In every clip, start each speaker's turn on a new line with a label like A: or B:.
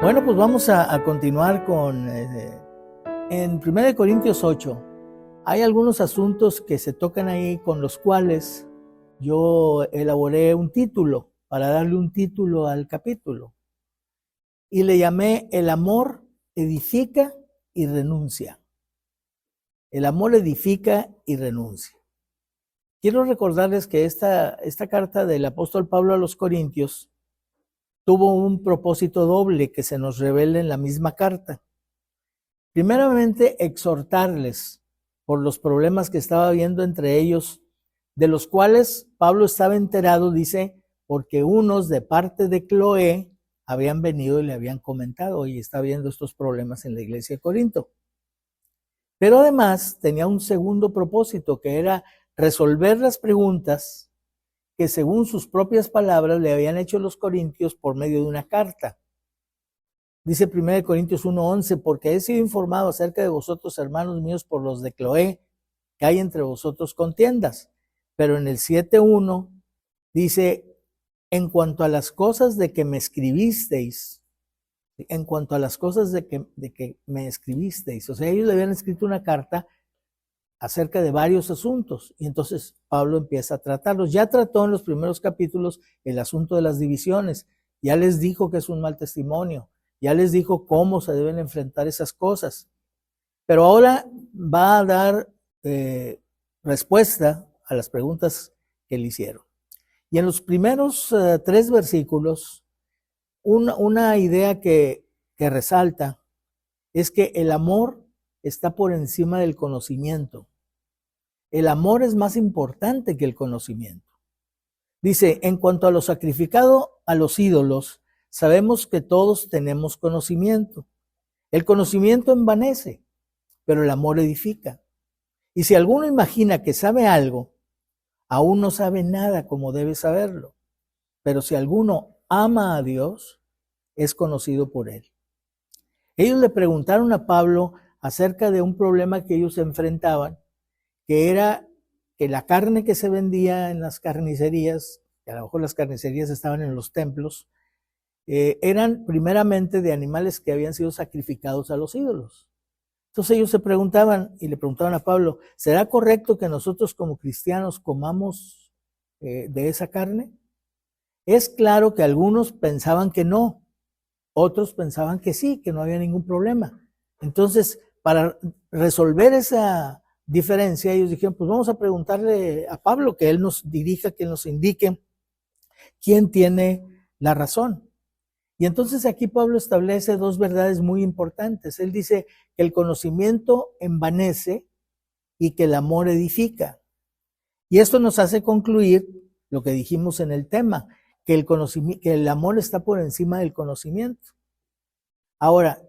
A: Bueno, pues vamos a continuar con, en 1 Corintios 8, hay algunos asuntos que se tocan ahí con los cuales yo elaboré un título, para darle un título al capítulo, y le llamé El amor edifica y renuncia. El amor edifica y renuncia. Quiero recordarles que esta carta del apóstol Pablo a los Corintios tuvo un propósito doble que se nos revela en la misma carta. Primeramente, exhortarles por los problemas que estaba habiendo entre ellos, de los cuales Pablo estaba enterado, dice, porque unos de parte de Cloé habían venido y le habían comentado, y está habiendo estos problemas en la iglesia de Corinto. Pero además tenía un segundo propósito, que era resolver las preguntas que según sus propias palabras le habían hecho los corintios por medio de una carta. Dice 1 Corintios 1:11, porque he sido informado acerca de vosotros, hermanos míos, por los de Cloé, que hay entre vosotros contiendas. Pero en el 7:1 dice, en cuanto a las cosas de que me escribisteis, en cuanto a las cosas de que me escribisteis, o sea, ellos le habían escrito una carta acerca de varios asuntos, y entonces Pablo empieza a tratarlos. Ya trató en los primeros capítulos el asunto de las divisiones, ya les dijo que es un mal testimonio, ya les dijo cómo se deben enfrentar esas cosas, pero ahora va a dar respuesta a las preguntas que le hicieron. Y en los primeros 3 versículos, una idea que resalta es que el amor está por encima del conocimiento. El amor es más importante que el conocimiento. Dice, en cuanto a lo sacrificado a los ídolos, sabemos que todos tenemos conocimiento. El conocimiento envanece, pero el amor edifica. Y si alguno imagina que sabe algo, aún no sabe nada como debe saberlo. Pero si alguno ama a Dios, es conocido por él. Ellos le preguntaron a Pablo acerca de un problema que ellos enfrentaban, que era que la carne que se vendía en las carnicerías, que a lo mejor las carnicerías estaban en los templos, eran primeramente de animales que habían sido sacrificados a los ídolos. Entonces ellos se preguntaban y le preguntaban a Pablo, ¿será correcto que nosotros como cristianos comamos de esa carne? Es claro que algunos pensaban que no, otros pensaban que sí, que no había ningún problema. Entonces, para resolver esa diferencia, ellos dijeron, pues vamos a preguntarle a Pablo, que él nos dirija, que él nos indique quién tiene la razón. Y entonces aquí Pablo establece 2 verdades muy importantes. Él dice que el conocimiento envanece y que el amor edifica. Y esto nos hace concluir lo que dijimos en el tema, que el amor está por encima del conocimiento. Ahora,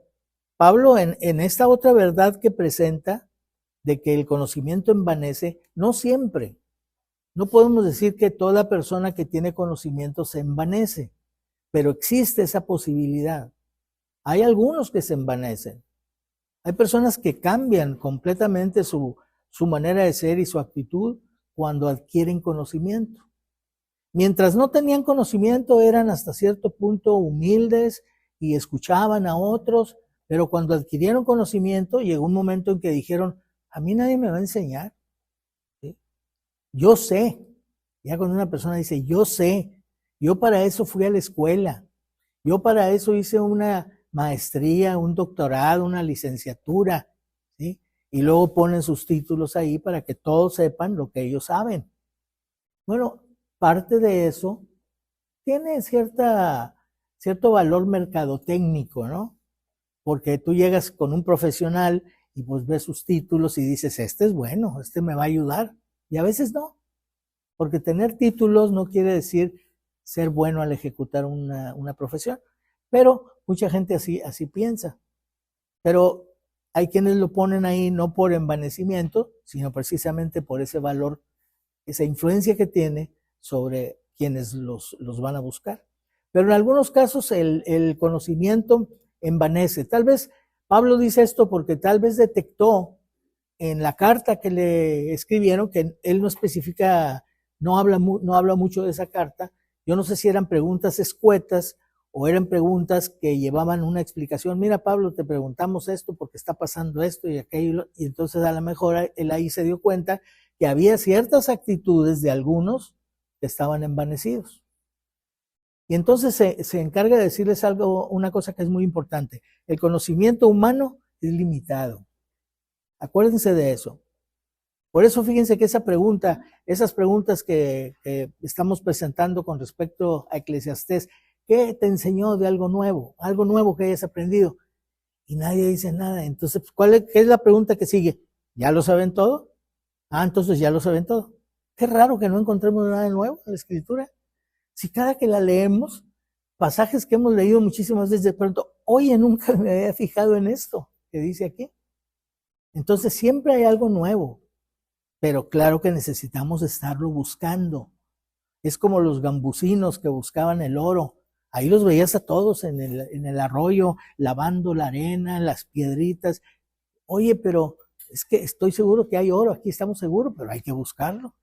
A: Pablo en esta otra verdad que presenta, de que el conocimiento envanece, no siempre. No podemos decir que toda persona que tiene conocimiento se envanece, pero existe esa posibilidad. Hay algunos que se envanecen. Hay personas que cambian completamente su manera de ser y su actitud cuando adquieren conocimiento. Mientras no tenían conocimiento, eran hasta cierto punto humildes y escuchaban a otros, pero cuando adquirieron conocimiento, llegó un momento en que dijeron, a mí nadie me va a enseñar. ¿Sí? Yo sé. Ya cuando una persona dice, yo sé, yo para eso fui a la escuela, yo para eso hice una maestría, un doctorado, una licenciatura, ¿sí? Y luego ponen sus títulos ahí para que todos sepan lo que ellos saben. Bueno, parte de eso tiene cierto valor mercadotécnico, ¿no? Porque tú llegas con un profesional y pues ves sus títulos y dices, este es bueno, este me va a ayudar. Y a veces no, porque tener títulos no quiere decir ser bueno al ejecutar una profesión. Pero mucha gente así piensa. Pero hay quienes lo ponen ahí no por envanecimiento, sino precisamente por ese valor, esa influencia que tiene sobre quienes los van a buscar. Pero en algunos casos el conocimiento envanece. Tal vez Pablo dice esto porque tal vez detectó en la carta que le escribieron, que él no especifica, no habla mucho de esa carta. Yo no sé si eran preguntas escuetas o eran preguntas que llevaban una explicación. Mira, Pablo, te preguntamos esto porque está pasando esto y aquello, y entonces a lo mejor él ahí se dio cuenta que había ciertas actitudes de algunos que estaban envanecidos. Y entonces se encarga de decirles algo, una cosa que es muy importante. El conocimiento humano es limitado. Acuérdense de eso. Por eso fíjense que esas preguntas que estamos presentando con respecto a Eclesiastés, ¿qué te enseñó de algo nuevo? Algo nuevo que hayas aprendido. Y nadie dice nada. Entonces, ¿qué es la pregunta que sigue? ¿Ya lo saben todo? Ah, entonces ya lo saben todo. Qué raro que no encontremos nada nuevo en la Escritura. Si cada que la leemos, pasajes que hemos leído muchísimas veces, de pronto, oye, nunca me había fijado en esto que dice aquí. Entonces siempre hay algo nuevo, pero claro que necesitamos estarlo buscando. Es como los gambusinos que buscaban el oro. Ahí los veías a todos en el arroyo, lavando la arena, las piedritas. Oye, pero es que estoy seguro que hay oro, aquí estamos seguros, pero hay que buscarlo.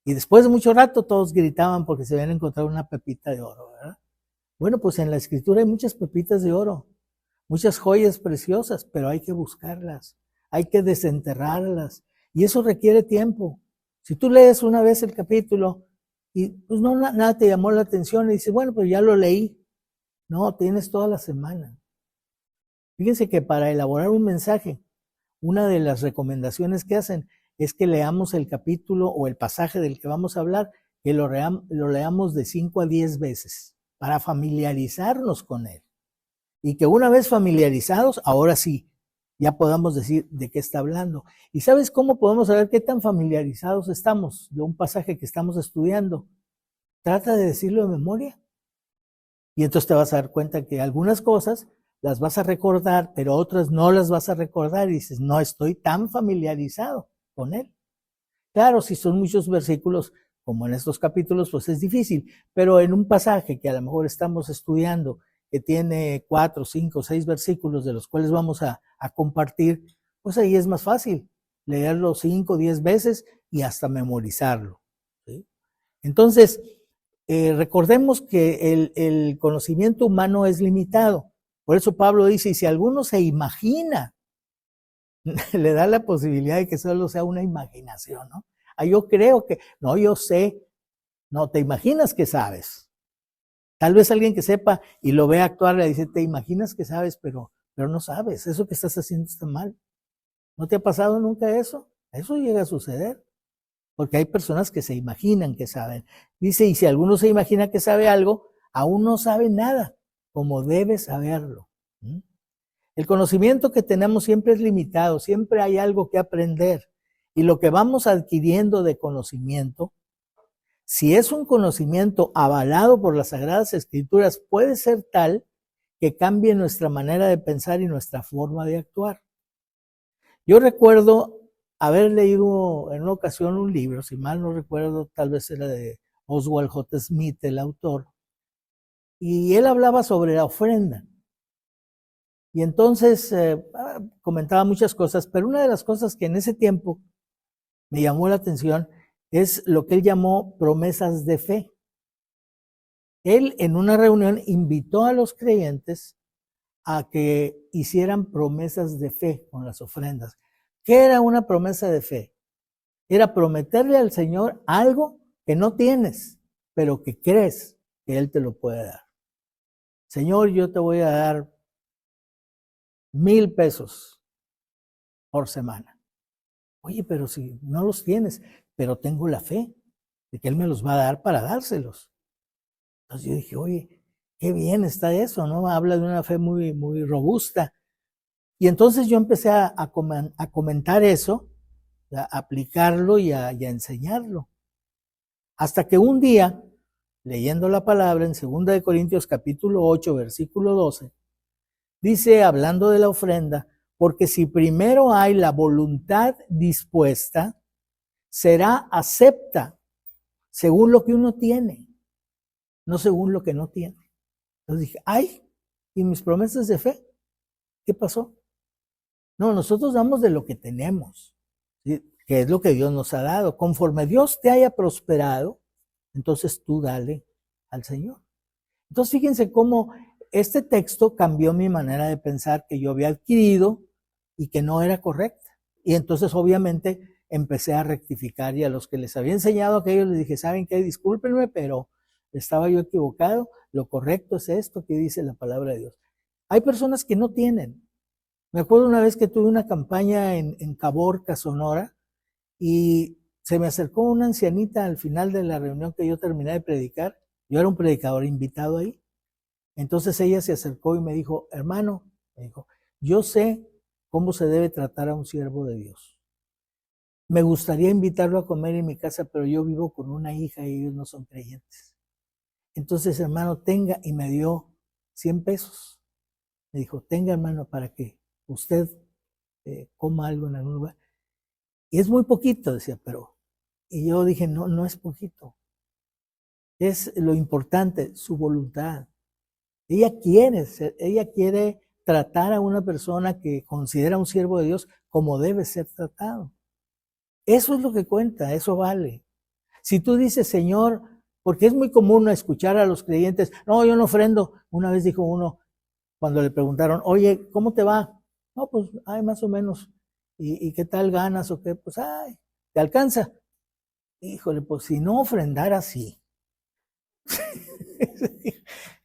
A: Y después de mucho rato todos gritaban porque se habían encontrado una pepita de oro, ¿verdad? Bueno, pues en la Escritura hay muchas pepitas de oro, muchas joyas preciosas, pero hay que buscarlas, hay que desenterrarlas. Y eso requiere tiempo. Si tú lees una vez el capítulo y pues no, nada te llamó la atención y dices, bueno, pues ya lo leí. No, tienes toda la semana. Fíjense que para elaborar un mensaje, una de las recomendaciones que hacen es que leamos el capítulo o el pasaje del que vamos a hablar, que lo leamos de 5 a 10 veces para familiarizarnos con él. Y que una vez familiarizados, ahora sí, ya podamos decir de qué está hablando. ¿Y sabes cómo podemos saber qué tan familiarizados estamos de un pasaje que estamos estudiando? Trata de decirlo de memoria. Y entonces te vas a dar cuenta que algunas cosas las vas a recordar, pero otras no las vas a recordar y dices, no estoy tan familiarizado con él. Claro, si son muchos versículos, como en estos capítulos, pues es difícil, pero en un pasaje que a lo mejor estamos estudiando, que tiene 4, 5, 6 versículos de los cuales vamos a compartir, pues ahí es más fácil leerlo 5, 10 veces y hasta memorizarlo, ¿sí? Entonces, recordemos que el conocimiento humano es limitado. Por eso Pablo dice, y si alguno se imagina, le da la posibilidad de que solo sea una imaginación, ¿no? Ah, yo creo que, no, yo sé, no, te imaginas que sabes. Tal vez alguien que sepa y lo ve actuar le dice, te imaginas que sabes, pero no sabes, eso que estás haciendo está mal. ¿No te ha pasado nunca eso? Eso llega a suceder, porque hay personas que se imaginan que saben. Dice, y si alguno se imagina que sabe algo, aún no sabe nada, como debe saberlo. El conocimiento que tenemos siempre es limitado, siempre hay algo que aprender. Y lo que vamos adquiriendo de conocimiento, si es un conocimiento avalado por las Sagradas Escrituras, puede ser tal que cambie nuestra manera de pensar y nuestra forma de actuar. Yo recuerdo haber leído en una ocasión un libro, si mal no recuerdo, tal vez era de Oswald J. Smith, el autor, y él hablaba sobre la ofrenda. Y entonces comentaba muchas cosas, pero una de las cosas que en ese tiempo me llamó la atención es lo que él llamó promesas de fe. Él en una reunión invitó a los creyentes a que hicieran promesas de fe con las ofrendas. ¿Qué era una promesa de fe? Era prometerle al Señor algo que no tienes, pero que crees que Él te lo puede dar. Señor, yo te voy a dar 1,000 pesos por semana. Oye, pero si no los tienes, pero tengo la fe de que Él me los va a dar para dárselos. Entonces yo dije, oye, qué bien está eso, ¿no? Habla de una fe muy, muy robusta. Y entonces yo empecé a comentar eso, a aplicarlo y a enseñarlo. Hasta que un día, leyendo la palabra en 2 Corintios capítulo 8, versículo 12, dice, hablando de la ofrenda, porque si primero hay la voluntad dispuesta, será acepta según lo que uno tiene, no según lo que no tiene. Entonces dije, ay, ¿y mis promesas de fe? ¿Qué pasó? No, nosotros damos de lo que tenemos, ¿sí? Que es lo que Dios nos ha dado. Conforme Dios te haya prosperado, entonces tú dale al Señor. Entonces fíjense cómo este texto cambió mi manera de pensar que yo había adquirido y que no era correcta. Y entonces obviamente empecé a rectificar, y a los que les había enseñado aquello les dije, ¿saben qué? Discúlpenme, pero estaba yo equivocado. Lo correcto es esto que dice la palabra de Dios. Hay personas que no tienen. Me acuerdo una vez que tuve una campaña en Caborca, Sonora, y se me acercó una ancianita al final de la reunión que yo terminé de predicar. Yo era un predicador invitado ahí. Entonces ella se acercó y me dijo, hermano, me dijo, yo sé cómo se debe tratar a un siervo de Dios. Me gustaría invitarlo a comer en mi casa, pero yo vivo con una hija y ellos no son creyentes. Entonces, hermano, tenga, y me dio 100 pesos. Me dijo, tenga, hermano, para que usted coma algo en algún lugar. Y es muy poquito, decía, pero... Y yo dije, no, no es poquito. Es lo importante, su voluntad. Ella quiere tratar a una persona que considera un siervo de Dios como debe ser tratado. Eso es lo que cuenta, eso vale. Si tú dices, Señor, porque es muy común escuchar a los creyentes, no, yo no ofrendo. Una vez dijo uno, cuando le preguntaron, oye, ¿cómo te va? No, pues, ay, más o menos. ¿Y qué tal ganas o qué? Pues, ay, ¿te alcanza? Híjole, pues si no ofrendara así.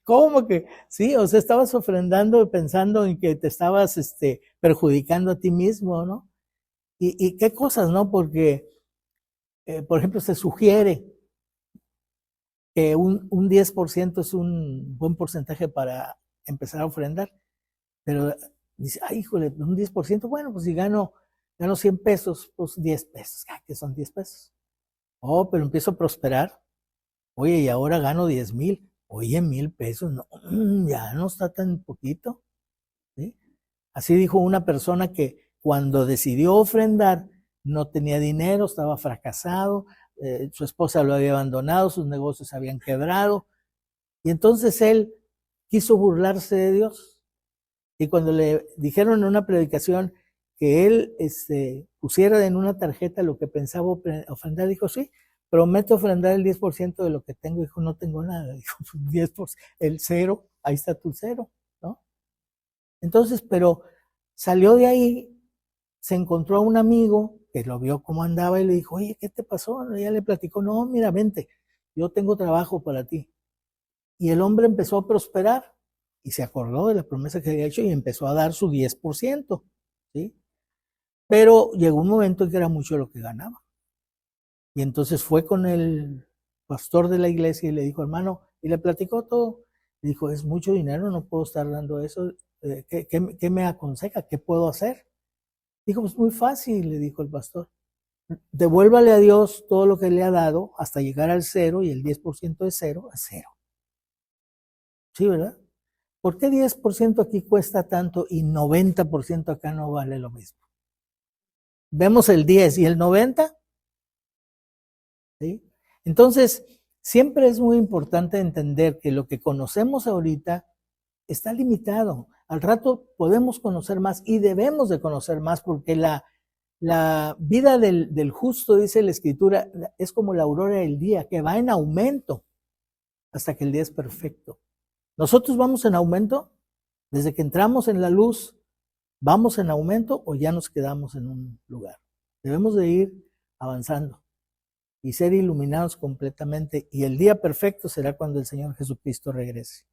A: ¿Cómo que? Sí, o sea, estabas ofrendando pensando en que te estabas perjudicando a ti mismo, ¿no? Y qué cosas, ¿no? Porque, por ejemplo, se sugiere que un 10% es un buen porcentaje para empezar a ofrendar, pero dice, ay, híjole, un 10%, bueno, pues si gano 100 pesos, pues 10 pesos, ¿qué son 10 pesos? Oh, pero empiezo a prosperar. Oye, y ahora gano 10,000. Oye, 1,000 pesos, no, ya no está tan poquito. ¿Sí? Así dijo una persona que cuando decidió ofrendar no tenía dinero, estaba fracasado, su esposa lo había abandonado, sus negocios habían quebrado, y entonces él quiso burlarse de Dios. Y cuando le dijeron en una predicación que él pusiera en una tarjeta lo que pensaba ofrendar, dijo, sí, prometo ofrendar el 10% de lo que tengo. Dijo, no tengo nada. Dijo, 10%, el cero, ahí está tu cero, ¿no? Entonces, pero salió de ahí, se encontró a un amigo que lo vio cómo andaba y le dijo, oye, ¿qué te pasó? Y ella le platicó, no, mira, vente, yo tengo trabajo para ti. Y el hombre empezó a prosperar y se acordó de la promesa que había hecho y empezó a dar su 10%, ¿sí? Pero llegó un momento en que era mucho lo que ganaba. Y entonces fue con el pastor de la iglesia y le dijo, hermano, y le platicó todo. Le dijo, es mucho dinero, no puedo estar dando eso. ¿Qué me aconseja? ¿Qué puedo hacer? Dijo, pues muy fácil, le dijo el pastor. Devuélvale a Dios todo lo que le ha dado hasta llegar al cero, y el 10% de cero a cero. ¿Sí, verdad? ¿Por qué 10% aquí cuesta tanto y 90% acá no vale lo mismo? Vemos el 10 y el 90. ¿Sí? Entonces, siempre es muy importante entender que lo que conocemos ahorita está limitado. Al rato podemos conocer más y debemos de conocer más, porque la vida del justo, dice la Escritura, es como la aurora del día, que va en aumento hasta que el día es perfecto. ¿Nosotros vamos en aumento? Desde que entramos en la luz, ¿vamos en aumento o ya nos quedamos en un lugar? Debemos de ir avanzando y ser iluminados completamente, y el día perfecto será cuando el Señor Jesucristo regrese.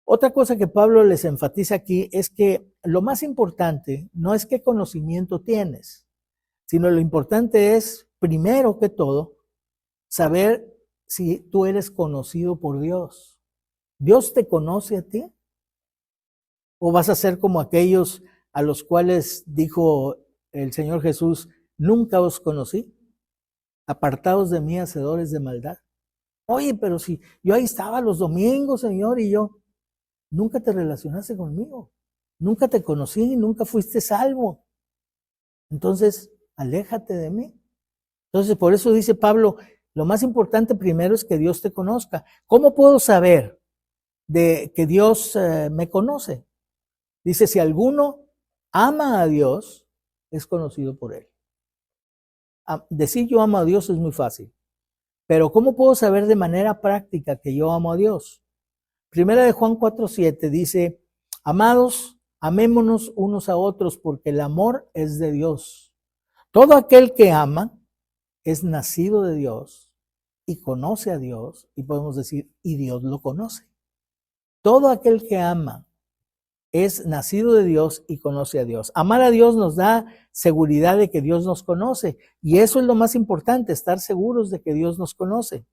A: Otra cosa que Pablo les enfatiza aquí es que lo más importante no es qué conocimiento tienes, sino lo importante es, primero que todo, saber si tú eres conocido por Dios. ¿Dios te conoce a ti? ¿O vas a ser como aquellos a los cuales dijo el Señor Jesús, nunca os conocí? Apartados de mí, hacedores de maldad. Oye, pero si yo ahí estaba los domingos, Señor, y yo, nunca te relacionaste conmigo, nunca te conocí, nunca fuiste salvo. Entonces, aléjate de mí. Entonces, por eso dice Pablo, lo más importante primero es que Dios te conozca. ¿Cómo puedo saber de que Dios me conoce? Dice, si alguno ama a Dios, es conocido por él. Decir yo amo a Dios es muy fácil, pero ¿cómo puedo saber de manera práctica que yo amo a Dios? Primera de Juan 4:7 dice, amados, amémonos unos a otros porque el amor es de Dios. Todo aquel que ama es nacido de Dios y conoce a Dios, y podemos decir, y Dios lo conoce. Todo aquel que ama es nacido de Dios y conoce a Dios. Amar a Dios nos da seguridad de que Dios nos conoce, y eso es lo más importante, estar seguros de que Dios nos conoce.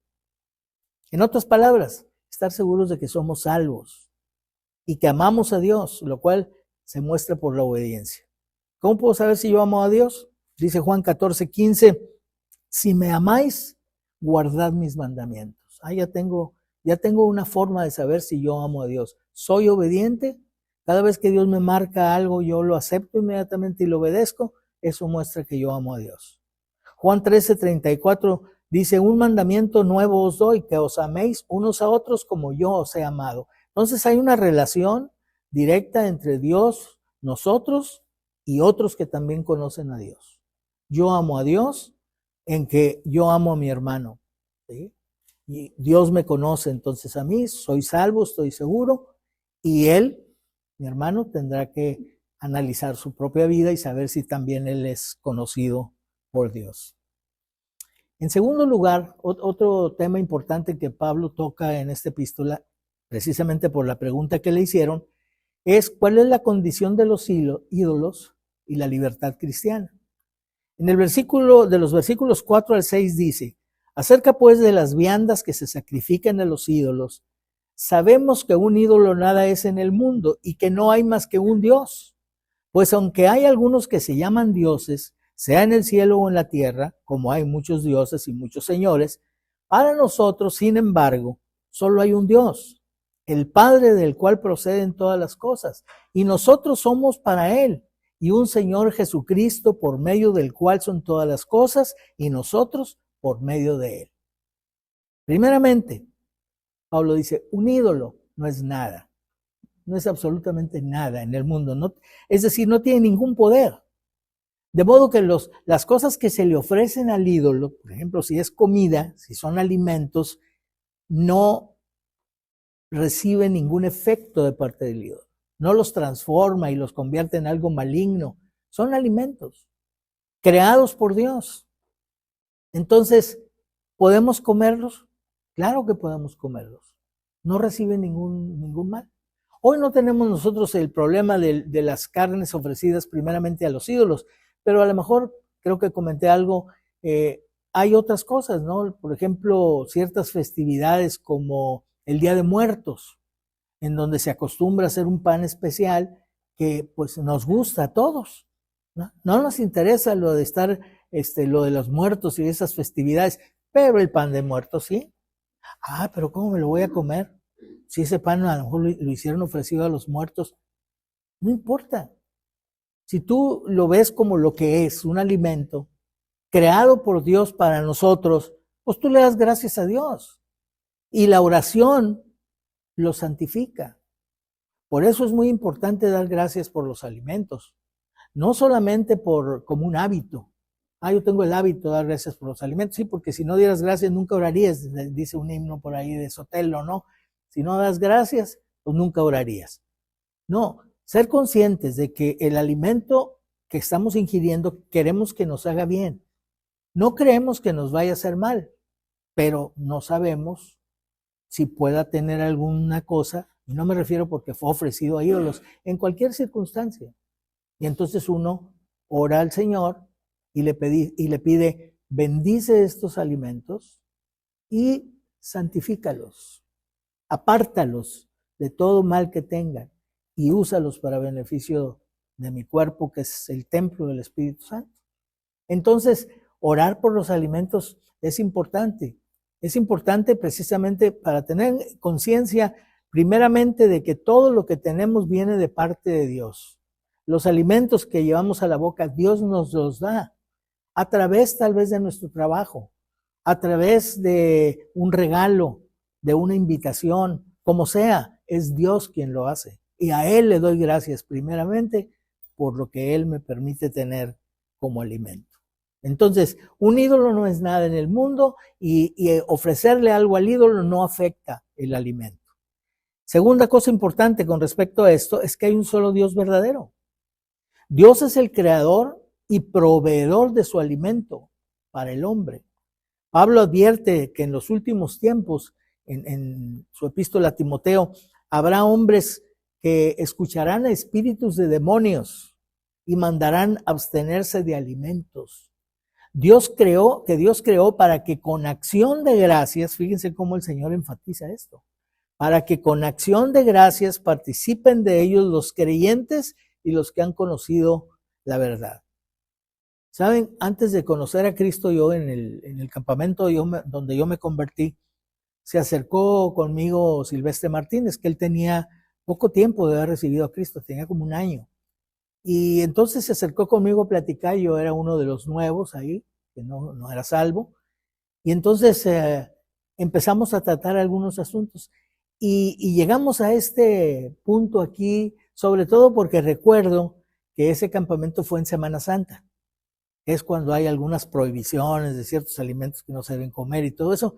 A: En otras palabras, estar seguros de que somos salvos y que amamos a Dios, lo cual se muestra por la obediencia. ¿Cómo puedo saber si yo amo a Dios? Dice Juan 14:15, si me amáis, guardad mis mandamientos. Ya tengo una forma de saber si yo amo a Dios. ¿Soy obediente? Cada vez que Dios me marca algo, yo lo acepto inmediatamente y lo obedezco. Eso muestra que yo amo a Dios. Juan 13:34 dice, un mandamiento nuevo os doy, que os améis unos a otros como yo os he amado. Entonces hay una relación directa entre Dios, nosotros y otros que también conocen a Dios. Yo amo a Dios en que yo amo a mi hermano, ¿sí? Y Dios me conoce, entonces a mí soy salvo, estoy seguro, y él, mi hermano, tendrá que analizar su propia vida y saber si también él es conocido por Dios. En segundo lugar, otro tema importante que Pablo toca en esta epístola, precisamente por la pregunta que le hicieron, es cuál es la condición de los ídolos y la libertad cristiana. En el versículo, de los versículos 4 al 6 dice, acerca pues de las viandas que se sacrifican a los ídolos, sabemos que un ídolo nada es en el mundo y que no hay más que un Dios. Pues aunque hay algunos que se llaman dioses, sea en el cielo o en la tierra, como hay muchos dioses y muchos señores, para nosotros, sin embargo, solo hay un Dios, el Padre del cual proceden todas las cosas, y nosotros somos para Él, y un Señor Jesucristo por medio del cual son todas las cosas, y nosotros por medio de Él. Primeramente, Pablo dice, un ídolo no es nada, no es absolutamente nada en el mundo, no, es decir, no tiene ningún poder. De modo que las cosas que se le ofrecen al ídolo, por ejemplo, si es comida, si son alimentos, no reciben ningún efecto de parte del ídolo. No los transforma y los convierte en algo maligno. Son alimentos creados por Dios. Entonces, ¿podemos comerlos? Claro que podemos comerlos. No reciben ningún mal. Hoy no tenemos nosotros el problema de las carnes ofrecidas primeramente a los ídolos, pero a lo mejor, creo que comenté algo, hay otras cosas, ¿no? Por ejemplo, ciertas festividades como el Día de Muertos, en donde se acostumbra a hacer un pan especial que pues nos gusta a todos, ¿no? No nos interesa lo de estar, lo de los muertos y esas festividades, pero el pan de muertos sí. Pero ¿cómo me lo voy a comer? Si ese pan a lo mejor lo hicieron ofrecido a los muertos, no importa. Si tú lo ves como lo que es, un alimento creado por Dios para nosotros, pues tú le das gracias a Dios. Y la oración lo santifica. Por eso es muy importante dar gracias por los alimentos. No solamente como un hábito. Yo tengo el hábito de dar gracias por los alimentos. Sí, porque si no dieras gracias nunca orarías, dice un himno por ahí de Sotelo, ¿no? Si no das gracias, pues nunca orarías. No, ser conscientes de que el alimento que estamos ingiriendo queremos que nos haga bien. No creemos que nos vaya a hacer mal, pero no sabemos si pueda tener alguna cosa, y no me refiero porque fue ofrecido a ídolos, en cualquier circunstancia. Y entonces uno ora al Señor y le pide, bendice estos alimentos y santifícalos, apártalos de todo mal que tengan y úsalos para beneficio de mi cuerpo, que es el templo del Espíritu Santo. Entonces, orar por los alimentos es importante. Es importante precisamente para tener conciencia, primeramente, de que todo lo que tenemos viene de parte de Dios. Los alimentos que llevamos a la boca, Dios nos los da a través tal vez de nuestro trabajo, a través de un regalo, de una invitación, como sea, es Dios quien lo hace. Y a Él le doy gracias primeramente por lo que Él me permite tener como alimento. Entonces, un ídolo no es nada en el mundo y ofrecerle algo al ídolo no afecta el alimento. Segunda cosa importante con respecto a esto es que hay un solo Dios verdadero. Dios es el creador y proveedor de su alimento para el hombre. Pablo advierte que en los últimos tiempos, en su epístola a Timoteo, habrá hombres que escucharán a espíritus de demonios y mandarán abstenerse de alimentos. Dios creó para que con acción de gracias, fíjense cómo el Señor enfatiza esto, para que con acción de gracias participen de ellos los creyentes y los que han conocido la verdad. Saben, antes de conocer a Cristo, yo en el campamento donde yo me convertí, se acercó conmigo Silvestre Martínez, que él tenía poco tiempo de haber recibido a Cristo, tenía como un año. Y entonces se acercó conmigo a platicar, yo era uno de los nuevos ahí, que no era salvo. Y entonces empezamos a tratar algunos asuntos. Y llegamos a este punto aquí, sobre todo porque recuerdo que ese campamento fue en Semana Santa. Es cuando hay algunas prohibiciones de ciertos alimentos que no se deben comer y todo eso.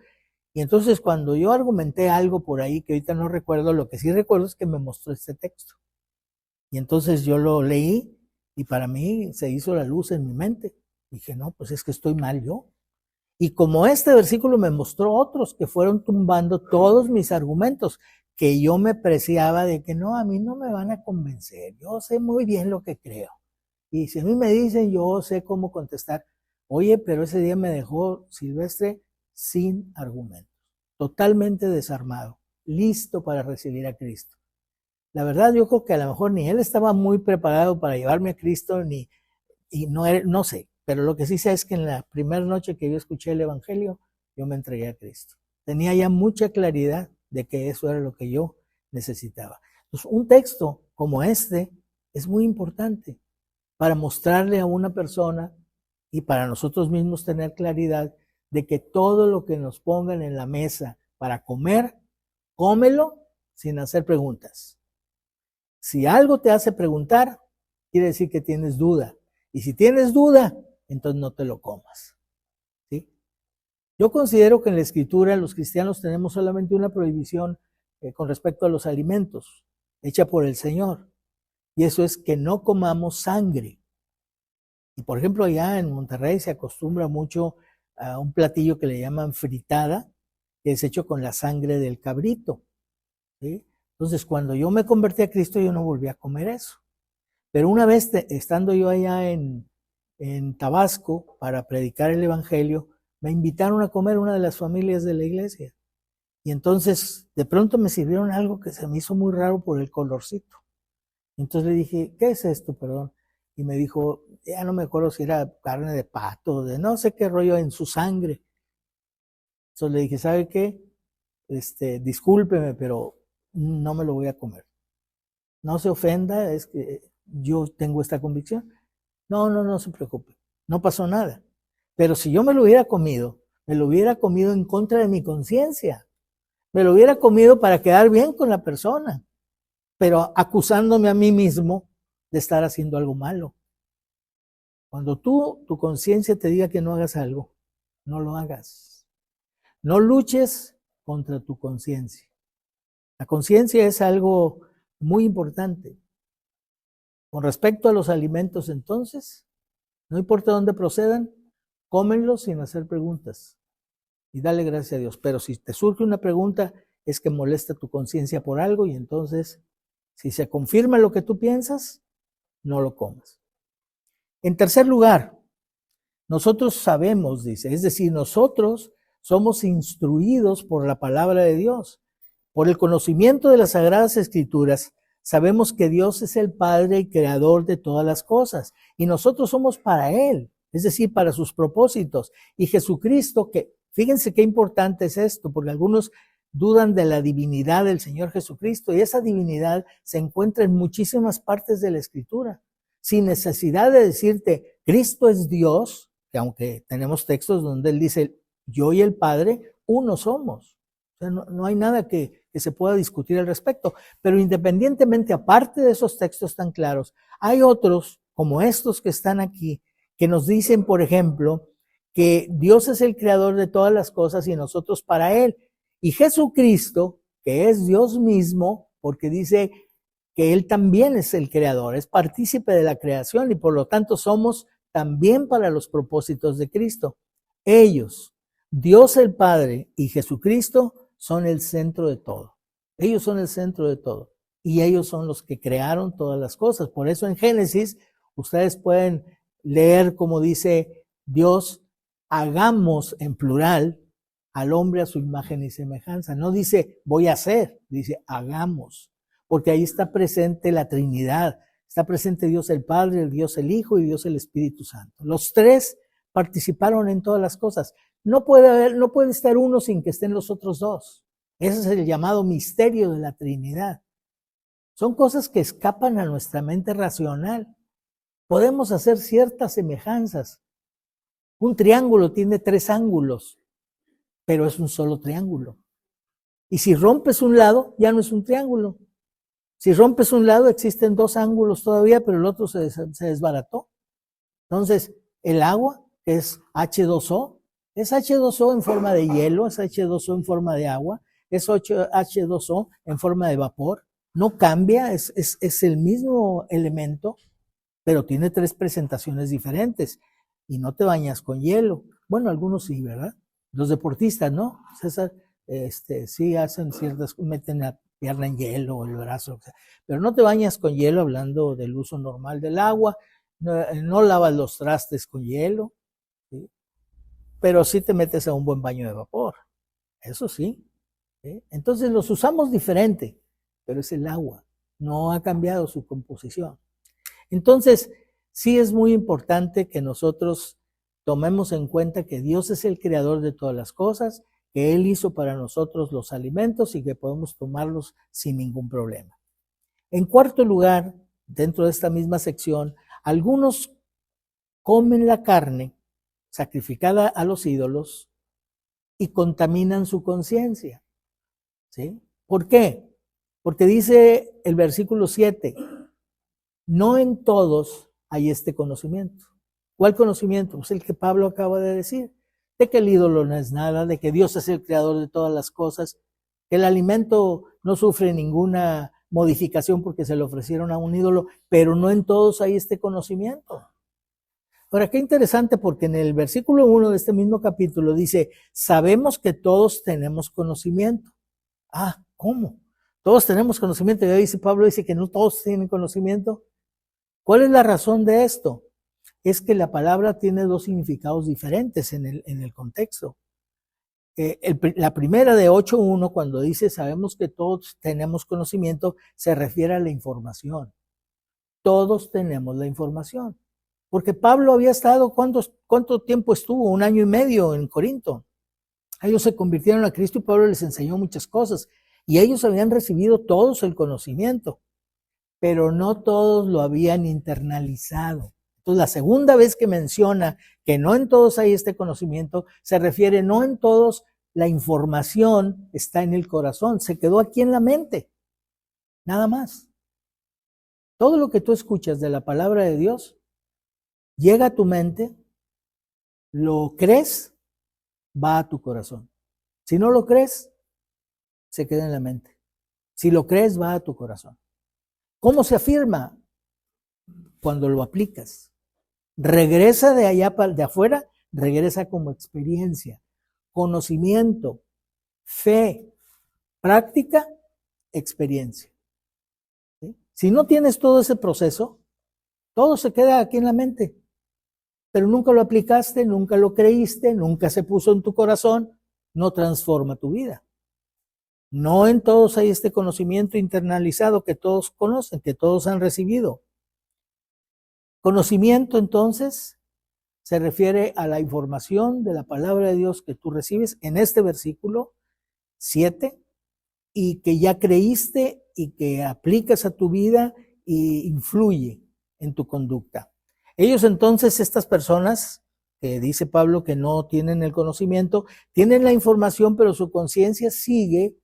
A: Y entonces cuando yo argumenté algo por ahí, que ahorita no recuerdo, lo que sí recuerdo es que me mostró este texto. Y entonces yo lo leí y para mí se hizo la luz en mi mente. Dije, no, pues es que estoy mal yo. Y como este versículo me mostró otros que fueron tumbando todos mis argumentos, que yo me preciaba de que no, a mí no me van a convencer, yo sé muy bien lo que creo. Y si a mí me dicen, yo sé cómo contestar. Oye, pero ese día me dejó Silvestre sin argumentos, totalmente desarmado, listo para recibir a Cristo. La verdad, yo creo que a lo mejor ni él estaba muy preparado para llevarme a Cristo, y no sé. Pero lo que sí sé es que en la primera noche que yo escuché el Evangelio, yo me entregué a Cristo. Tenía ya mucha claridad de que eso era lo que yo necesitaba. Entonces, un texto como este es muy importante para mostrarle a una persona y para nosotros mismos tener claridad de que todo lo que nos pongan en la mesa para comer, cómelo sin hacer preguntas. Si algo te hace preguntar, quiere decir que tienes duda. Y si tienes duda, entonces no te lo comas. ¿Sí? Yo considero que en la Escritura los cristianos tenemos solamente una prohibición con respecto a los alimentos, hecha por el Señor. Y eso es que no comamos sangre. Y por ejemplo, allá en Monterrey se acostumbra mucho a un platillo que le llaman fritada, que es hecho con la sangre del cabrito. ¿Sí? Entonces, cuando yo me convertí a Cristo, yo no volví a comer eso. Pero una vez estando yo allá en Tabasco para predicar el Evangelio, me invitaron a comer una de las familias de la iglesia. Y entonces de pronto me sirvieron algo que se me hizo muy raro por el colorcito. Entonces le dije, ¿qué es esto? Perdón. Y me dijo, ya no me acuerdo si era carne de pato, de no sé qué rollo en su sangre. Entonces le dije, ¿sabe qué? Discúlpeme, pero no me lo voy a comer. No se ofenda, es que yo tengo esta convicción. No se preocupe, no pasó nada. Pero si yo me lo hubiera comido en contra de mi conciencia. Me lo hubiera comido para quedar bien con la persona, pero acusándome a mí mismo de estar haciendo algo malo. Cuando tu conciencia te diga que no hagas algo, no lo hagas. No luches contra tu conciencia. La conciencia es algo muy importante. Con respecto a los alimentos, entonces, no importa dónde procedan, cómenlos sin hacer preguntas y dale gracias a Dios. Pero si te surge una pregunta, es que molesta tu conciencia por algo y entonces, si se confirma lo que tú piensas, no lo comas. En tercer lugar, nosotros sabemos, dice, es decir, nosotros somos instruidos por la palabra de Dios. Por el conocimiento de las Sagradas Escrituras, sabemos que Dios es el Padre y Creador de todas las cosas, y nosotros somos para Él, es decir, para sus propósitos. Y Jesucristo, que fíjense qué importante es esto, porque algunos dudan de la divinidad del Señor Jesucristo, y esa divinidad se encuentra en muchísimas partes de la Escritura. Sin necesidad de decirte, Cristo es Dios, que aunque tenemos textos donde Él dice, yo y el Padre, uno somos. O sea, no hay nada que se pueda discutir al respecto. Pero independientemente, aparte de esos textos tan claros, hay otros, como estos que están aquí, que nos dicen, por ejemplo, que Dios es el creador de todas las cosas y nosotros para Él. Y Jesucristo que es Dios mismo, porque dice que Él también es el creador, es partícipe de la creación y por lo tanto somos también para los propósitos de Cristo. Ellos, Dios el Padre y Jesucristo, son el centro de todo. Ellos son el centro de todo y ellos son los que crearon todas las cosas. Por eso en Génesis ustedes pueden leer como dice Dios, hagamos en plural al hombre a su imagen y semejanza. No dice voy a hacer, dice hagamos, porque ahí está presente la Trinidad, está presente Dios el Padre, Dios el Hijo y Dios el Espíritu Santo. Los tres participaron en todas las cosas. No puede estar uno sin que estén los otros dos. Ese es el llamado misterio de la Trinidad. Son cosas que escapan a nuestra mente racional. Podemos hacer ciertas semejanzas. Un triángulo tiene 3 ángulos, pero es un solo triángulo. Y si rompes un lado, ya no es un triángulo. Si rompes un lado, existen 2 ángulos todavía, pero el otro se desbarató. Entonces, el agua, que es H2O, es H2O en forma de hielo, es H2O en forma de agua, es H2O en forma de vapor. No cambia, es el mismo elemento, pero tiene 3 presentaciones diferentes. Y no te bañas con hielo. Bueno, algunos sí, ¿verdad? Los deportistas, ¿no? César, sí hacen ciertas, meten la pierna en hielo o el brazo, pero no te bañas con hielo, hablando del uso normal del agua, no lavas los trastes con hielo, ¿sí? Pero sí te metes a un buen baño de vapor, eso sí, ¿sí? Entonces los usamos diferente, pero es el agua, no ha cambiado su composición. Entonces, sí es muy importante que nosotros tomemos en cuenta que Dios es el creador de todas las cosas, que Él hizo para nosotros los alimentos y que podemos tomarlos sin ningún problema. En cuarto lugar, dentro de esta misma sección, algunos comen la carne sacrificada a los ídolos y contaminan su conciencia. ¿Sí? ¿Por qué? Porque dice el versículo 7, no en todos hay este conocimiento. ¿Cuál conocimiento? Pues el que Pablo acaba de decir, de que el ídolo no es nada, de que Dios es el creador de todas las cosas, que el alimento no sufre ninguna modificación porque se le ofrecieron a un ídolo, pero no en todos hay este conocimiento. Ahora, qué interesante, porque en el versículo 1 de este mismo capítulo dice, sabemos que todos tenemos conocimiento. Ah, ¿cómo? Todos tenemos conocimiento. Y ahí dice Pablo, dice que no todos tienen conocimiento. ¿Cuál es la razón de esto? Es que la palabra tiene 2 significados diferentes en el contexto. La primera de 8.1, cuando dice sabemos que todos tenemos conocimiento, se refiere a la información. Todos tenemos la información. Porque Pablo había estado, ¿cuánto tiempo estuvo? 1 año y medio en Corinto. Ellos se convirtieron a Cristo y Pablo les enseñó muchas cosas. Y ellos habían recibido todos el conocimiento, pero no todos lo habían internalizado. Entonces, la segunda vez que menciona que no en todos hay este conocimiento, se refiere no en todos, la información está en el corazón, se quedó aquí en la mente, nada más. Todo lo que tú escuchas de la palabra de Dios llega a tu mente, lo crees, va a tu corazón. Si no lo crees, se queda en la mente. Si lo crees, va a tu corazón. ¿Cómo se afirma? Cuando lo aplicas. Regresa de allá, de afuera, regresa como experiencia, conocimiento, fe, práctica, experiencia. ¿Sí? Si no tienes todo ese proceso, todo se queda aquí en la mente, pero nunca lo aplicaste, nunca lo creíste, nunca se puso en tu corazón, no transforma tu vida. No en todos hay este conocimiento internalizado que todos conocen, que todos han recibido. Conocimiento, entonces, se refiere a la información de la palabra de Dios que tú recibes en este versículo 7 y que ya creíste y que aplicas a tu vida y influye en tu conducta. Ellos entonces, estas personas que dice Pablo que no tienen el conocimiento, tienen la información, pero su conciencia sigue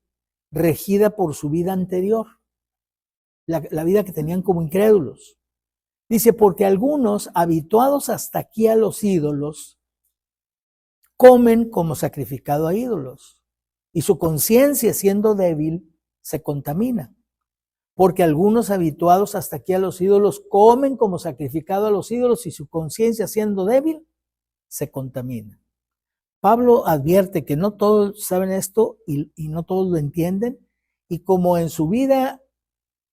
A: regida por su vida anterior, la vida que tenían como incrédulos. Dice, porque algunos, habituados hasta aquí a los ídolos, comen como sacrificado a ídolos. y su conciencia, siendo débil, se contamina. Porque algunos habituados hasta aquí a los ídolos comen como sacrificado a los ídolos y su conciencia, siendo débil, se contamina. Pablo advierte que no todos saben esto y no todos lo entienden, y como en su vida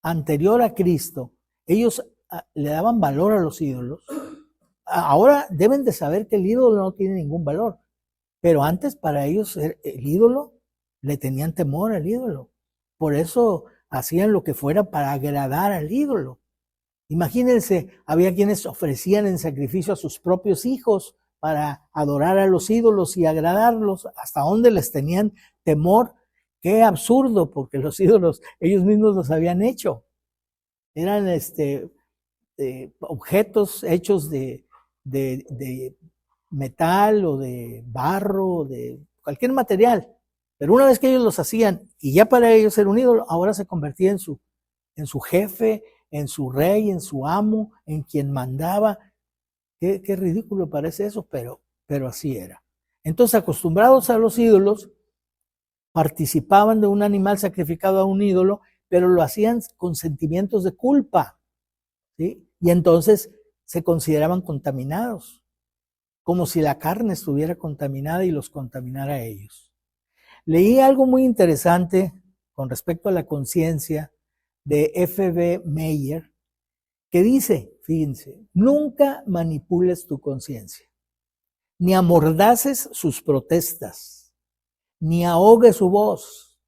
A: anterior a Cristo, ellos le daban valor a los ídolos, ahora deben de saber que el ídolo no tiene ningún valor, pero antes para ellos el ídolo, le tenían temor al ídolo, por eso hacían lo que fuera para agradar al ídolo. Imagínense, había quienes ofrecían en sacrificio a sus propios hijos para adorar a los ídolos y agradarlos, hasta donde les tenían temor. Qué absurdo, porque los ídolos ellos mismos los habían hecho. Eran objetos hechos de metal o de barro, o de cualquier material. Pero una vez que ellos los hacían, y ya para ellos era un ídolo, ahora se convertía en su jefe, en su rey, en su amo, en quien mandaba. Qué ridículo parece eso, pero así era. Entonces, acostumbrados a los ídolos, participaban de un animal sacrificado a un ídolo, pero lo hacían con sentimientos de culpa, ¿sí? Y entonces se consideraban contaminados, como si la carne estuviera contaminada y los contaminara a ellos. Leí algo muy interesante con respecto a la conciencia de F.B. Meyer, que dice, fíjense, nunca manipules tu conciencia, ni amordaces sus protestas, ni ahogues su voz.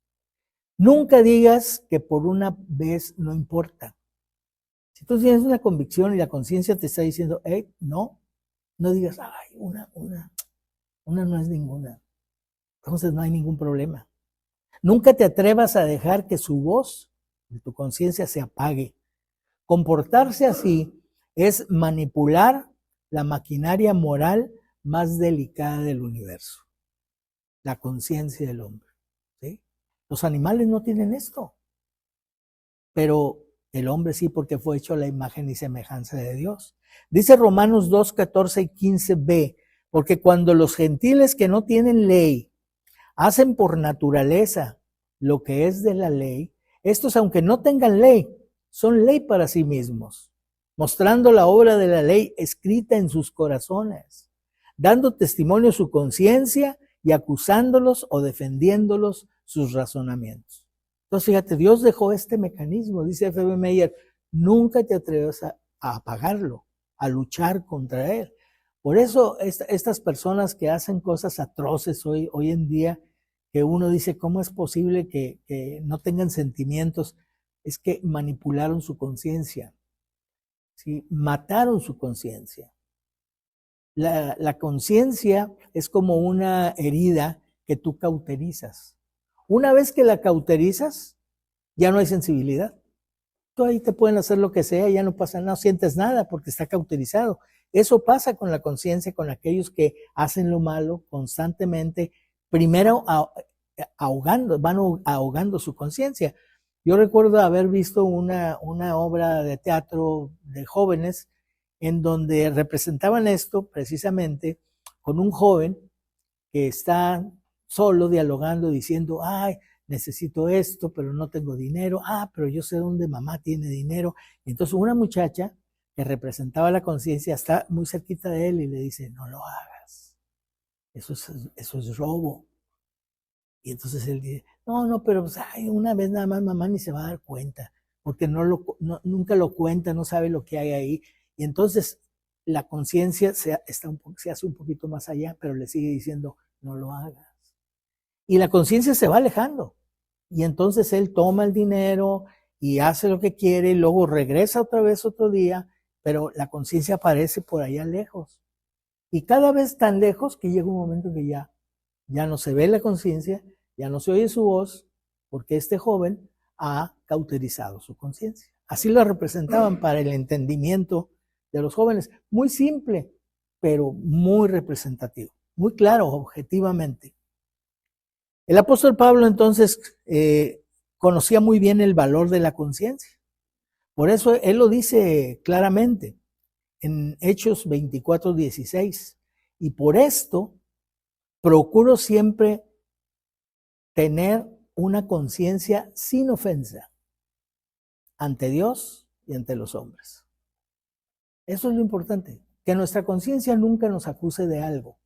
A: Nunca digas que por una vez no importa. Si tú tienes una convicción y la conciencia te está diciendo, no digas, ay, una no es ninguna. Entonces no hay ningún problema. Nunca te atrevas a dejar que su voz de tu conciencia se apague. Comportarse así es manipular la maquinaria moral más delicada del universo, la conciencia del hombre, ¿sí? Los animales no tienen esto, pero el hombre sí, porque fue hecho a la imagen y semejanza de Dios. Dice Romanos 2, 14 y 15b, porque cuando los gentiles que no tienen ley hacen por naturaleza lo que es de la ley, estos, aunque no tengan ley, son ley para sí mismos, mostrando la obra de la ley escrita en sus corazones, dando testimonio su conciencia y acusándolos o defendiéndolos sus razonamientos. Entonces, fíjate, Dios dejó este mecanismo, dice F.B. Meyer, nunca te atrevas a apagarlo, a luchar contra él. Por eso estas personas que hacen cosas atroces hoy en día, que uno dice, ¿cómo es posible que no tengan sentimientos? Es que manipularon su conciencia, ¿sí? Mataron su conciencia. La conciencia es como una herida que tú cauterizas. Una vez que la cauterizas, ya no hay sensibilidad. Tú ahí te pueden hacer lo que sea, ya no pasa nada, no sientes nada porque está cauterizado. Eso pasa con la conciencia, con aquellos que hacen lo malo constantemente, primero van ahogando su conciencia. Yo recuerdo haber visto una obra de teatro de jóvenes en donde representaban esto precisamente con un joven que está solo dialogando, diciendo, ay, necesito esto, pero no tengo dinero, pero yo sé dónde mamá tiene dinero. Y entonces una muchacha que representaba la conciencia está muy cerquita de él y le dice, no lo hagas, eso es robo. Y entonces él dice, no, pero pues, una vez nada más mamá ni se va a dar cuenta, porque nunca lo cuenta, no sabe lo que hay ahí. Y entonces la conciencia se hace un poquito más allá, pero le sigue diciendo, no lo hagas. Y la conciencia se va alejando. Y entonces él toma el dinero y hace lo que quiere, y luego regresa otra vez otro día, pero la conciencia aparece por allá lejos. Y cada vez tan lejos que llega un momento que ya no se ve la conciencia, ya no se oye su voz, porque este joven ha cauterizado su conciencia. Así lo representaban para el entendimiento de los jóvenes. Muy simple, pero muy representativo, muy claro, objetivamente. El apóstol Pablo entonces conocía muy bien el valor de la conciencia. Por eso él lo dice claramente en Hechos 24:16. Y por esto procuro siempre tener una conciencia sin ofensa ante Dios y ante los hombres. Eso es lo importante, que nuestra conciencia nunca nos acuse de algo.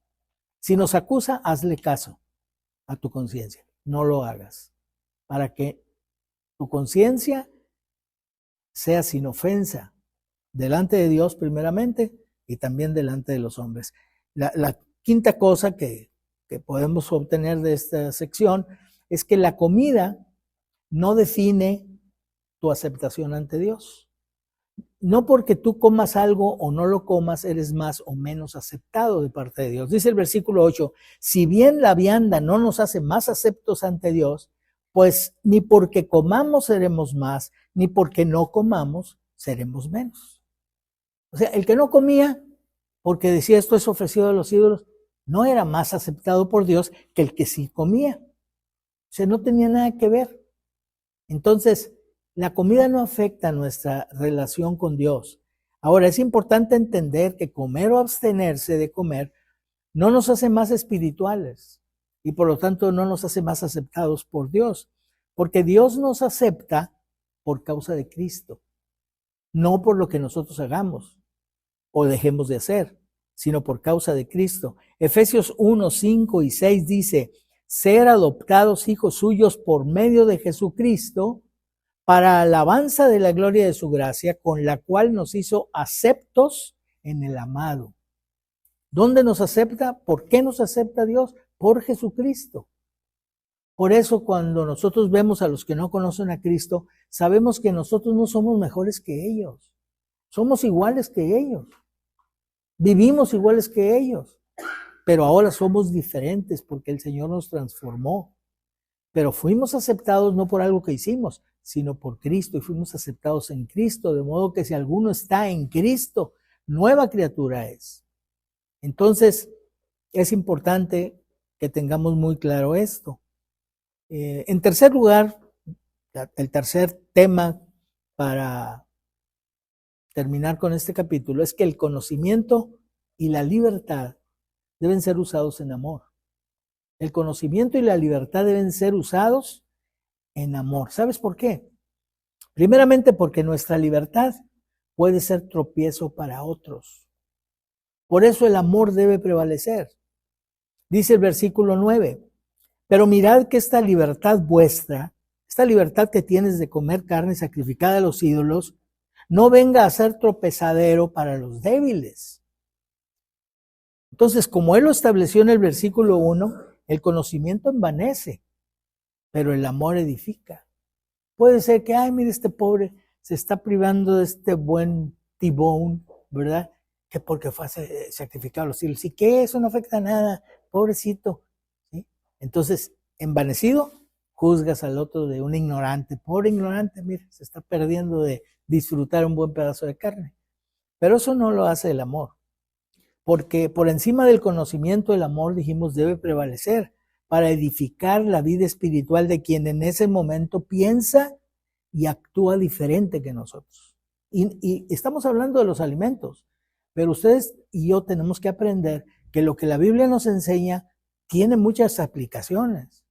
A: Si nos acusa, hazle caso a tu conciencia, no lo hagas, para que tu conciencia sea sin ofensa delante de Dios primeramente y también delante de los hombres. La quinta cosa que podemos obtener de esta sección es que la comida no define tu aceptación ante Dios. No porque tú comas algo o no lo comas, eres más o menos aceptado de parte de Dios. Dice el versículo 8, si bien la vianda no nos hace más aceptos ante Dios, pues ni porque comamos seremos más, ni porque no comamos seremos menos. O sea, el que no comía, porque decía esto es ofrecido a los ídolos, no era más aceptado por Dios que el que sí comía. O sea, no tenía nada que ver. Entonces, la comida no afecta nuestra relación con Dios. Ahora, es importante entender que comer o abstenerse de comer no nos hace más espirituales y por lo tanto no nos hace más aceptados por Dios, porque Dios nos acepta por causa de Cristo, no por lo que nosotros hagamos o dejemos de hacer, sino por causa de Cristo. Efesios 1, 5 y 6 dice, ser adoptados hijos suyos por medio de Jesucristo, para alabanza de la gloria de su gracia, con la cual nos hizo aceptos en el amado. ¿Dónde nos acepta? ¿Por qué nos acepta Dios? Por Jesucristo. Por eso cuando nosotros vemos a los que no conocen a Cristo, sabemos que nosotros no somos mejores que ellos. Somos iguales que ellos. Vivimos iguales que ellos. Pero ahora somos diferentes porque el Señor nos transformó. Pero fuimos aceptados no por algo que hicimos, sino por Cristo, y fuimos aceptados en Cristo, de modo que si alguno está en Cristo, nueva criatura es. Entonces, es importante que tengamos muy claro esto. En tercer lugar, el tercer tema para terminar con este capítulo es que el conocimiento y la libertad deben ser usados en amor. El conocimiento y la libertad deben ser usados en amor. ¿Sabes por qué? Primeramente porque nuestra libertad puede ser tropiezo para otros. Por eso el amor debe prevalecer. Dice el versículo 9, pero mirad que esta libertad vuestra, esta libertad que tienes de comer carne sacrificada a los ídolos, no venga a ser tropezadero para los débiles. Entonces, como él lo estableció en el versículo 1, el conocimiento envanece, pero el amor edifica. Puede ser que, ay, mire, este pobre se está privando de este buen tibón, ¿verdad? Que porque fue sacrificado a los ídolos. ¿Y qué? Eso no afecta a nada, pobrecito. ¿Sí? Entonces, envanecido, juzgas al otro de un ignorante. Pobre ignorante, mire, se está perdiendo de disfrutar un buen pedazo de carne. Pero eso no lo hace el amor. Porque por encima del conocimiento, el amor, dijimos, debe prevalecer para edificar la vida espiritual de quien en ese momento piensa y actúa diferente que nosotros. Y estamos hablando de los alimentos, pero ustedes y yo tenemos que aprender que lo que la Biblia nos enseña tiene muchas aplicaciones.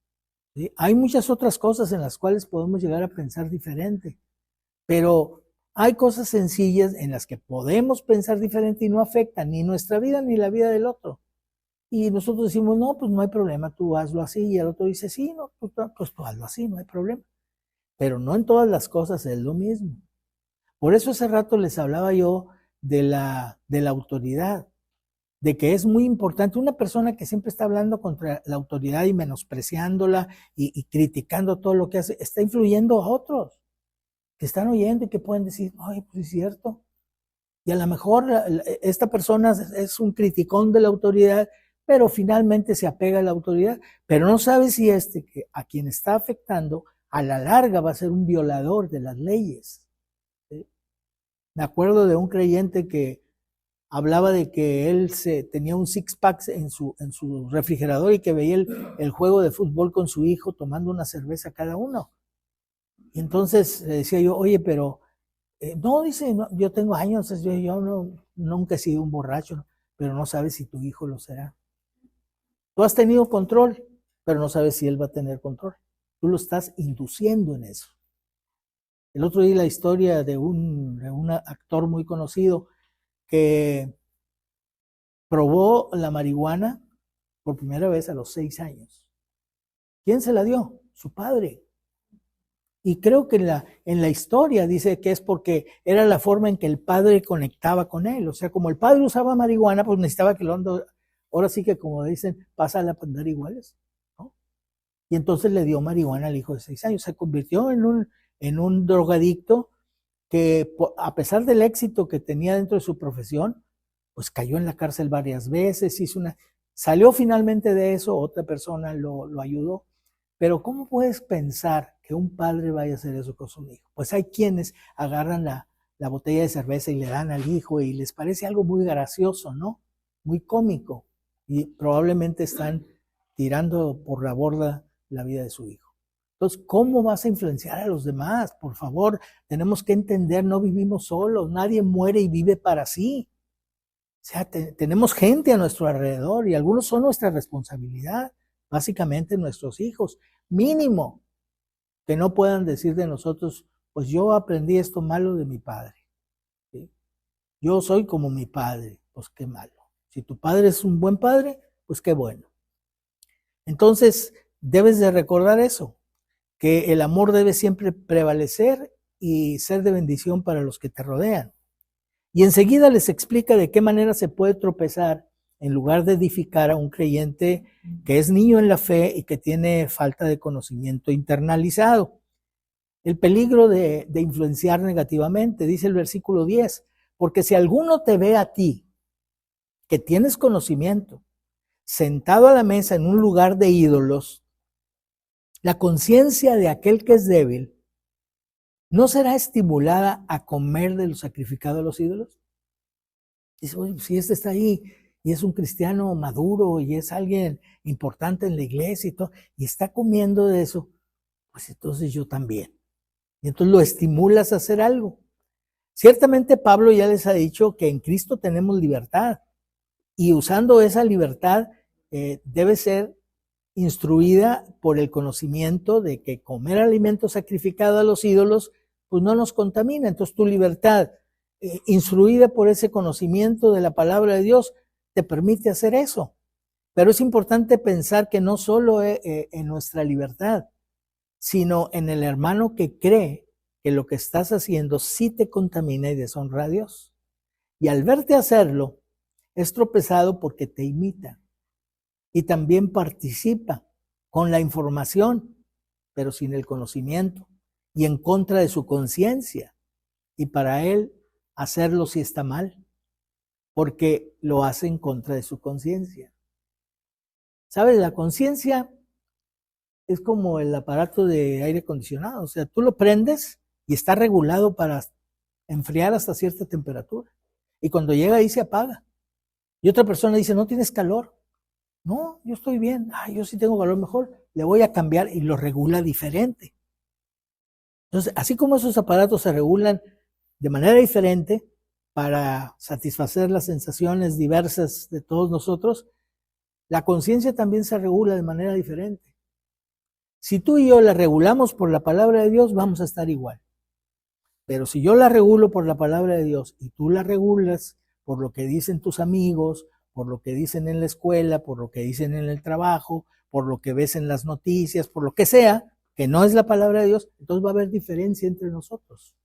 A: ¿Sí? Hay muchas otras cosas en las cuales podemos llegar a pensar diferente, pero hay cosas sencillas en las que podemos pensar diferente y no afectan ni nuestra vida ni la vida del otro. Y nosotros decimos, no, pues no hay problema, tú hazlo así. Y el otro dice, sí, no, pues tú hazlo así, no hay problema. Pero no en todas las cosas es lo mismo. Por eso hace rato les hablaba yo de la autoridad, de que es muy importante. Una persona que siempre está hablando contra la autoridad y menospreciándola y criticando todo lo que hace, está influyendo a otros que están oyendo y que pueden decir, ay, pues es cierto. Y a lo mejor esta persona es un criticón de la autoridad, pero finalmente se apega a la autoridad, pero no sabe si que a quien está afectando a la larga va a ser un violador de las leyes. ¿Sí? Me acuerdo de un creyente que hablaba de que él tenía un six-pack en su refrigerador y que veía el juego de fútbol con su hijo tomando una cerveza cada uno. Y entonces le decía yo, oye, pero no, dice, no, yo tengo años, yo nunca he sido un borracho, pero no sabes si tu hijo lo será. Tú has tenido control, pero no sabes si él va a tener control. Tú lo estás induciendo en eso. El otro día la historia de un actor muy conocido que probó la marihuana por primera vez a los 6 años. ¿Quién se la dio? Su padre. Y creo que en la historia dice que es porque era la forma en que el padre conectaba con él. O sea, como el padre usaba marihuana, pues necesitaba que ahora sí que como dicen, pasa a andar iguales, ¿no? Y entonces le dio marihuana al hijo de 6 años. Se convirtió en un drogadicto que a pesar del éxito que tenía dentro de su profesión, pues cayó en la cárcel varias veces, salió finalmente de eso, otra persona lo ayudó. Pero ¿cómo puedes pensar que un padre vaya a hacer eso con su hijo? Pues hay quienes agarran la botella de cerveza y le dan al hijo y les parece algo muy gracioso, ¿no? Muy cómico. Y probablemente están tirando por la borda la vida de su hijo. Entonces, ¿cómo vas a influenciar a los demás? Por favor, tenemos que entender, no vivimos solos, nadie muere y vive para sí. O sea, tenemos gente a nuestro alrededor y algunos son nuestra responsabilidad, básicamente nuestros hijos. Mínimo, que no puedan decir de nosotros, pues yo aprendí esto malo de mi padre. ¿Sí? Yo soy como mi padre, pues qué malo. Si tu padre es un buen padre, pues qué bueno. Entonces, debes de recordar eso, que el amor debe siempre prevalecer y ser de bendición para los que te rodean. Y enseguida les explica de qué manera se puede tropezar en lugar de edificar a un creyente que es niño en la fe y que tiene falta de conocimiento internalizado. El peligro de influenciar negativamente, dice el versículo 10, porque si alguno te ve a ti, que tienes conocimiento, sentado a la mesa en un lugar de ídolos, la conciencia de aquel que es débil ¿no será estimulada a comer de lo sacrificado a los ídolos? Dice, oye, si este está ahí y es un cristiano maduro y es alguien importante en la iglesia y todo, y está comiendo de eso, pues entonces yo también. Y entonces lo estimulas a hacer algo. Ciertamente Pablo ya les ha dicho que en Cristo tenemos libertad y usando esa libertad debe ser instruida por el conocimiento de que comer alimento sacrificado a los ídolos pues no nos contamina. Entonces tu libertad, instruida por ese conocimiento de la palabra de Dios, te permite hacer eso. Pero es importante pensar que no solo en nuestra libertad, sino en el hermano que cree que lo que estás haciendo sí te contamina y deshonra a Dios. Y al verte hacerlo, es tropezado porque te imita y también participa con la información, pero sin el conocimiento y en contra de su conciencia. Y para él hacerlo sí está mal, porque lo hace en contra de su conciencia. ¿Sabes? La conciencia es como el aparato de aire acondicionado. O sea, tú lo prendes y está regulado para enfriar hasta cierta temperatura. Y cuando llega ahí se apaga. Y otra persona dice, no tienes calor. No, yo estoy bien. Yo sí tengo calor, mejor le voy a cambiar y lo regula diferente. Entonces, así como esos aparatos se regulan de manera diferente para satisfacer las sensaciones diversas de todos nosotros, la conciencia también se regula de manera diferente. Si tú y yo la regulamos por la palabra de Dios, vamos a estar igual. Pero si yo la regulo por la palabra de Dios y tú la regulas por lo que dicen tus amigos, por lo que dicen en la escuela, por lo que dicen en el trabajo, por lo que ves en las noticias, por lo que sea, que no es la palabra de Dios, entonces va a haber diferencia entre nosotros.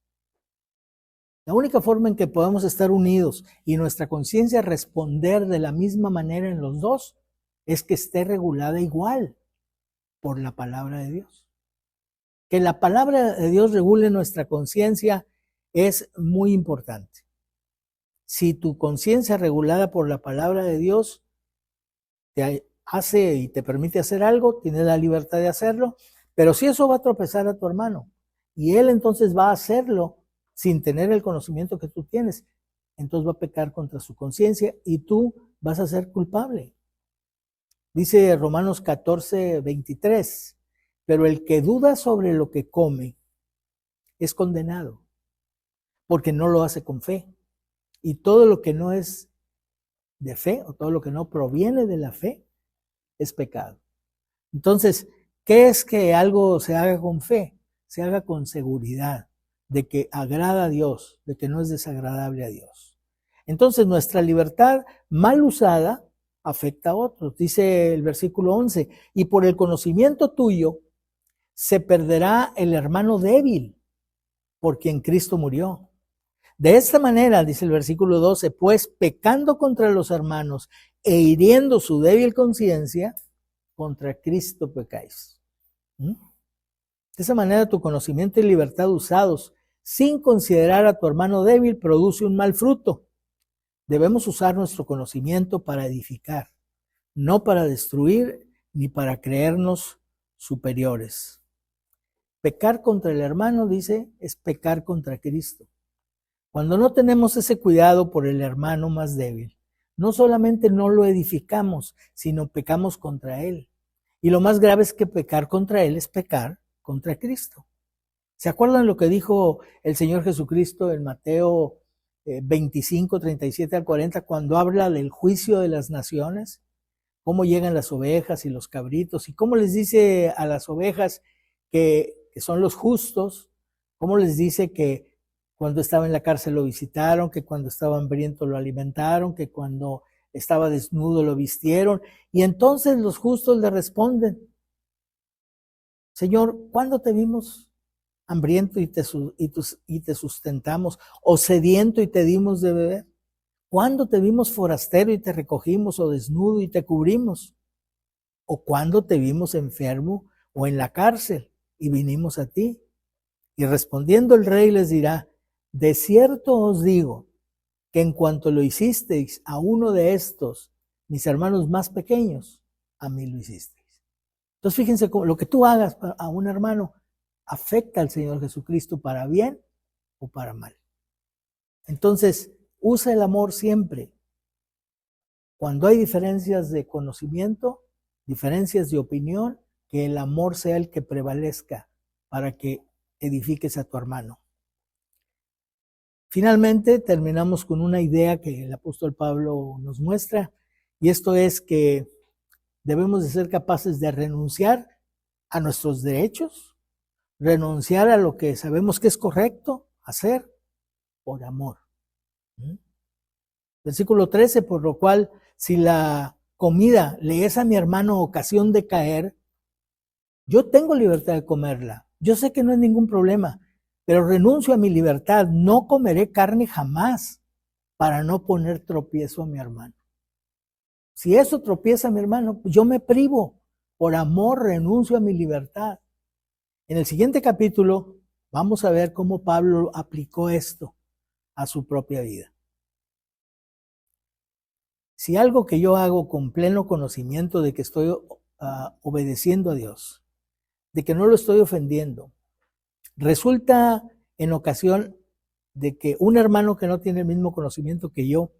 A: La única forma en que podemos estar unidos y nuestra conciencia responder de la misma manera en los dos es que esté regulada igual por la palabra de Dios. Que la palabra de Dios regule nuestra conciencia es muy importante. Si tu conciencia regulada por la palabra de Dios te hace y te permite hacer algo, tienes la libertad de hacerlo, pero si eso va a tropezar a tu hermano y él entonces va a hacerlo sin tener el conocimiento que tú tienes, entonces va a pecar contra su conciencia y tú vas a ser culpable. Dice Romanos 14:23, pero el que duda sobre lo que come es condenado, porque no lo hace con fe. Y todo lo que no es de fe, o todo lo que no proviene de la fe, es pecado. Entonces, ¿qué es que algo se haga con fe? Se haga con seguridad de que agrada a Dios, de que no es desagradable a Dios. Entonces, nuestra libertad mal usada afecta a otros. Dice el versículo 11, y por el conocimiento tuyo se perderá el hermano débil por quien Cristo murió. De esta manera, dice el versículo 12, pues pecando contra los hermanos e hiriendo su débil conciencia, contra Cristo pecáis. De esa manera tu conocimiento y libertad usados sin considerar a tu hermano débil produce un mal fruto. Debemos usar nuestro conocimiento para edificar, no para destruir ni para creernos superiores. Pecar contra el hermano, dice, es pecar contra Cristo. Cuando no tenemos ese cuidado por el hermano más débil, no solamente no lo edificamos, sino pecamos contra él. Y lo más grave es que pecar contra él es pecar contra Cristo. ¿Se acuerdan lo que dijo el Señor Jesucristo en Mateo 25, 37 al 40, cuando habla del juicio de las naciones? Cómo llegan las ovejas y los cabritos, y cómo les dice a las ovejas que son los justos, cómo les dice que cuando estaba en la cárcel lo visitaron, que cuando estaba hambriento lo alimentaron, que cuando estaba desnudo lo vistieron. Y entonces los justos le responden, Señor, ¿cuándo te vimos hambriento y te sustentamos? ¿O sediento y te dimos de beber? ¿Cuándo te vimos forastero y te recogimos? ¿O desnudo y te cubrimos? ¿O cuándo te vimos enfermo o en la cárcel y vinimos a ti? Y respondiendo el rey les dirá, de cierto os digo, que en cuanto lo hicisteis a uno de estos, mis hermanos más pequeños, a mí lo hicisteis. Entonces fíjense, lo que tú hagas a un hermano afecta al Señor Jesucristo para bien o para mal. Entonces, usa el amor siempre. Cuando hay diferencias de conocimiento, diferencias de opinión, que el amor sea el que prevalezca para que edifiques a tu hermano. Finalmente, terminamos con una idea que el apóstol Pablo nos muestra, y esto es que debemos de ser capaces de renunciar a nuestros derechos, renunciar a lo que sabemos que es correcto hacer por amor. Versículo 13, por lo cual, si la comida le es a mi hermano ocasión de caer, yo tengo libertad de comerla. Yo sé que no es ningún problema, pero renuncio a mi libertad. No comeré carne jamás para no poner tropiezo a mi hermano. Si eso tropieza a mi hermano, yo me privo. Por amor renuncio a mi libertad. En el siguiente capítulo vamos a ver cómo Pablo aplicó esto a su propia vida. Si algo que yo hago con pleno conocimiento de que estoy obedeciendo a Dios, de que no lo estoy ofendiendo, resulta en ocasión de que un hermano que no tiene el mismo conocimiento que yo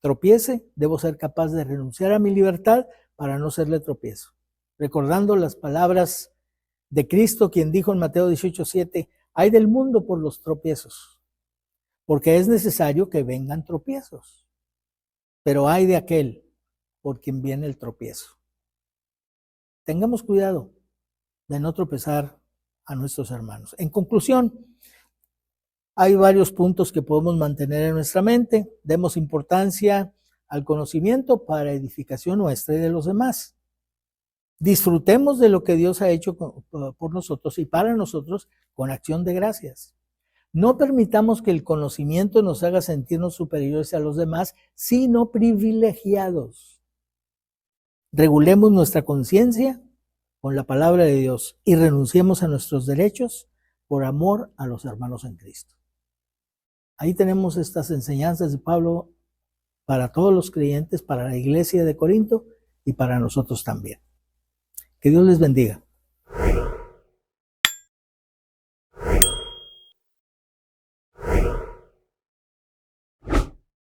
A: tropiece, debo ser capaz de renunciar a mi libertad para no serle tropiezo. Recordando las palabras de Cristo, quien dijo en Mateo 18:7, hay del mundo por los tropiezos, porque es necesario que vengan tropiezos, pero hay de aquel por quien viene el tropiezo. Tengamos cuidado de no tropezar a nuestros hermanos. En conclusión, hay varios puntos que podemos mantener en nuestra mente. Demos importancia al conocimiento para edificación nuestra y de los demás. Disfrutemos de lo que Dios ha hecho por nosotros y para nosotros con acción de gracias. No permitamos que el conocimiento nos haga sentirnos superiores a los demás, sino privilegiados. Regulemos nuestra conciencia con la palabra de Dios y renunciemos a nuestros derechos por amor a los hermanos en Cristo. Ahí tenemos estas enseñanzas de Pablo para todos los creyentes, para la iglesia de Corinto y para nosotros también. Que Dios les bendiga.